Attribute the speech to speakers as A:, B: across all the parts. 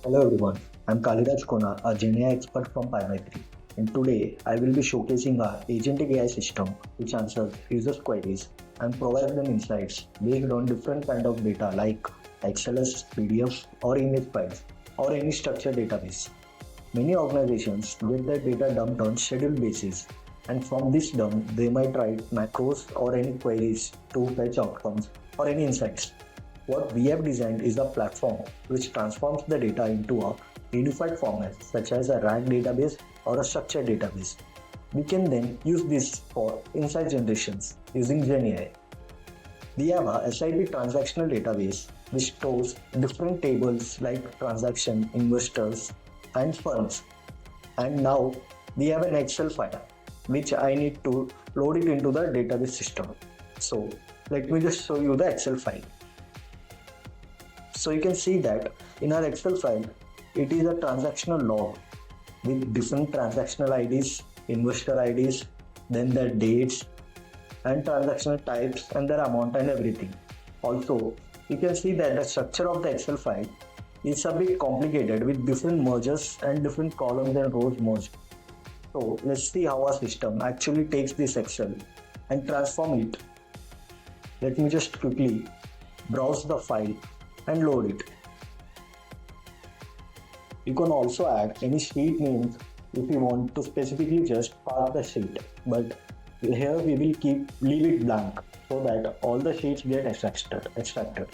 A: Hello everyone, I'm Chrono, a GenAI expert from Pi3. And today I will be showcasing our Agentic AI system which answers users' queries and provides them insights based on different kind of data like XLS, PDFs or image files or any structured database. Many organizations get their data dumped on scheduled basis, and from this dump they might write macros or any queries to fetch outcomes or any insights. What we have designed is a platform which transforms the data into a unified format such as a RAG database or a structured database. We can then use this for insight generations using GenAI. We have a SID transactional database which stores different tables like transaction, investors, and funds. And now we have an Excel file which I need to load it into the database system. So let me just show you the Excel file. So you can see that in our Excel file, it is a transactional log with different transactional IDs, investor IDs, then their dates and transactional types and their amount and everything. Also, you can see that the structure of the Excel file is a bit complicated with different mergers and different columns and rows merged. So let's see how our system actually takes this Excel and transform it. Let me just quickly browse the file and load it. You can also add any sheet names if you want to specifically just parse the sheet, but here we will leave it blank so that all the sheets get extracted.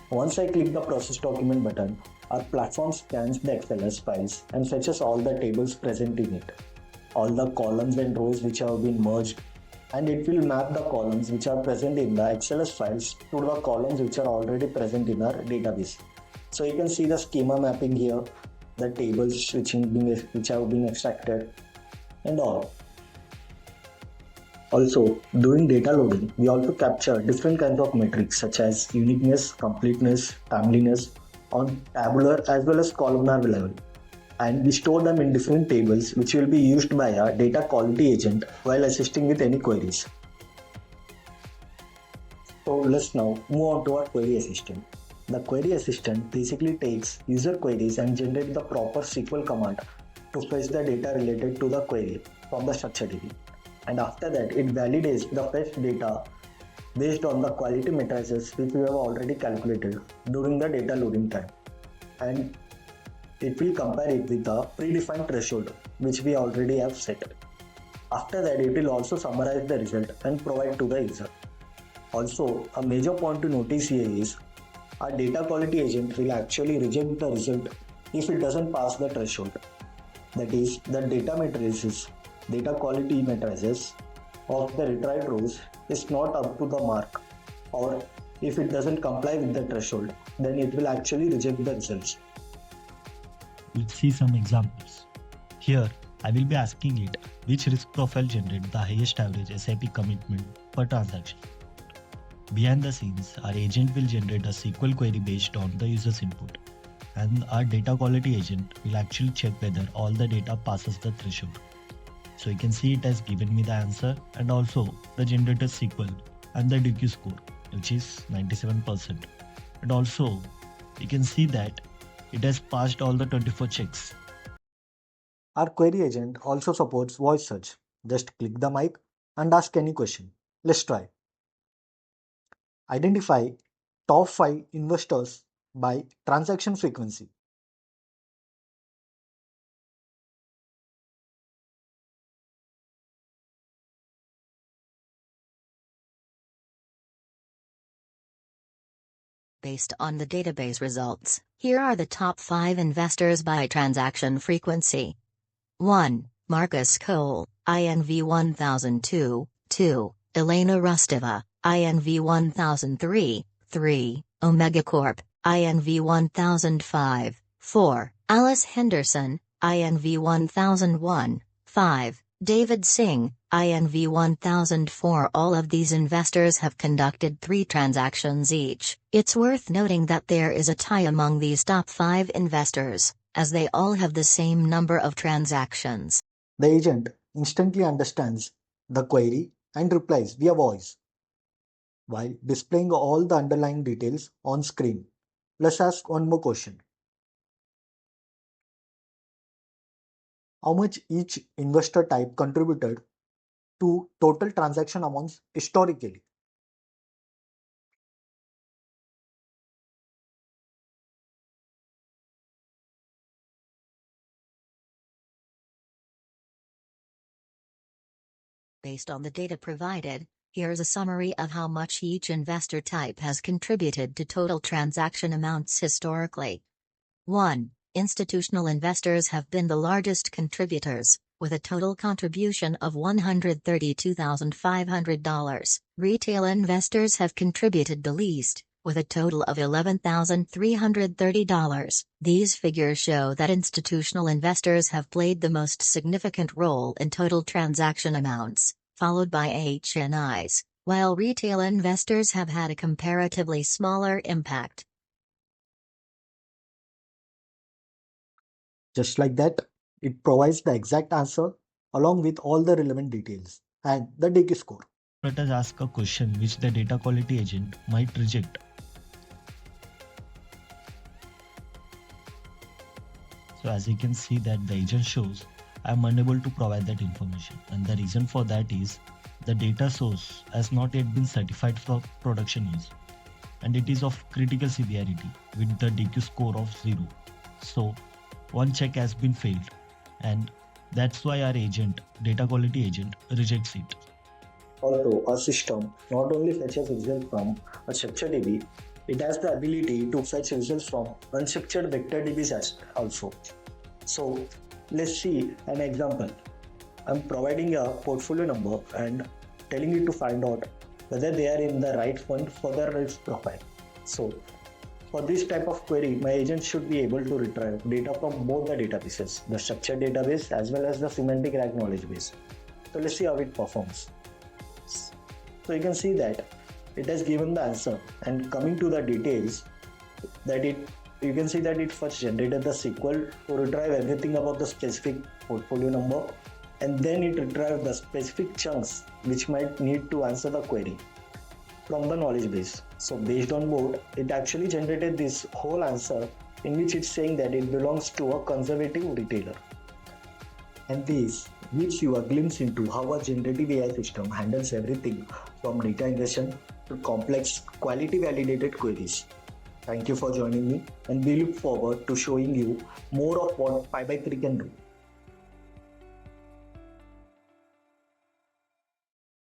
A: Once I click the process document button, our platform scans the XLS files and fetches all the tables present in it, all the columns and rows which have been merged, and it will map the columns which are present in the XLS files to the columns which are already present in our database. So you can see the schema mapping here, the tables which have been extracted and all. Also, during data loading, we also capture different kinds of metrics such as uniqueness, completeness, timeliness on tabular as well as columnar level. And we store them in different tables which will be used by our data quality agent while assisting with any queries. So let's now move on to our query assistant. The query assistant basically takes user queries and generates the proper SQL command to fetch the data related to the query from the structure DB. And after that, it validates the fetched data based on the quality matrices which we have already calculated during the data loading time. And it will compare it with the predefined threshold which we already have set. After that, it will also summarize the result and provide to the user. Also, a major point to notice here is our data quality agent will actually reject the result if it doesn't pass the threshold. That is, the data quality matrices of the retrieved rows is not up to the mark, or if it doesn't comply with the threshold, then it will actually reject the results.
B: Let's see some examples. Here, I will be asking it which risk profile generates the highest average SIP commitment per transaction. Behind the scenes, our agent will generate a SQL query based on the user's input, and our data quality agent will actually check whether all the data passes the threshold. So you can see it has given me the answer and also the generated SQL and the DQ score, which is 97%. And also, you can see that it has passed all the 24 checks.
A: Our query agent also supports voice search. Just click the mic and ask any question. Let's try. Identify top 5 investors by transaction frequency.
C: Based on the database results, here are the top 5 investors by transaction frequency. 1. Marcus Cole, INV 1002, 2. Elena Rusteva, INV 1003, 3. Omega Corp, INV 1005, 4. Alice Henderson, INV 1001, 5. David Singh, INV 1004. All of these investors have conducted 3 transactions each. It's worth noting that there is a tie among these top 5 investors, as they all have the same number of transactions.
A: The agent instantly understands the query and replies via voice, while displaying all the underlying details on screen. Let's ask one more question. how much each investor type contributed to total transaction amounts historically.
C: Based on the data provided, here's a summary of how much each investor type has contributed to total transaction amounts historically. 1. Institutional investors have been the largest contributors, with a total contribution of $132,500. Retail investors have contributed the least, with a total of $11,330. These figures show that institutional investors have played the most significant role in total transaction amounts, followed by HNIs, while retail investors have had a comparatively smaller impact.
A: Just like that, it provides the exact answer along with all the relevant details and the DQ score.
B: Let us ask a question which the data quality agent might reject. So as you can see that the agent shows I am unable to provide that information, and the reason for that is the data source has not yet been certified for production use, and it is of critical severity with the DQ score of 0. So one check has been failed, and that's why our agent, data quality agent, rejects it.
A: Also, our system not only fetches results from a structured DB, it has the ability to fetch results from unstructured vector DBs also. So let's see an example. I'm providing a portfolio number and telling you to find out whether they are in the right fund for their risk profile. So for this type of query, my agent should be able to retrieve data from both the databases, the structured database as well as the semantic RAG knowledge base. So let's see how it performs. So you can see that it has given the answer, and coming to the details, you can see that it first generated the SQL to retrieve everything about the specific portfolio number, and then it retrieved the specific chunks which might need to answer the query from the knowledge base. So based on both, it actually generated this whole answer in which it's saying that it belongs to a conservative retailer. And this gives you a glimpse into how a generative AI system handles everything from data ingestion to complex quality validated queries. Thank you for joining me, and we look forward to showing you more of what 5x3 can do.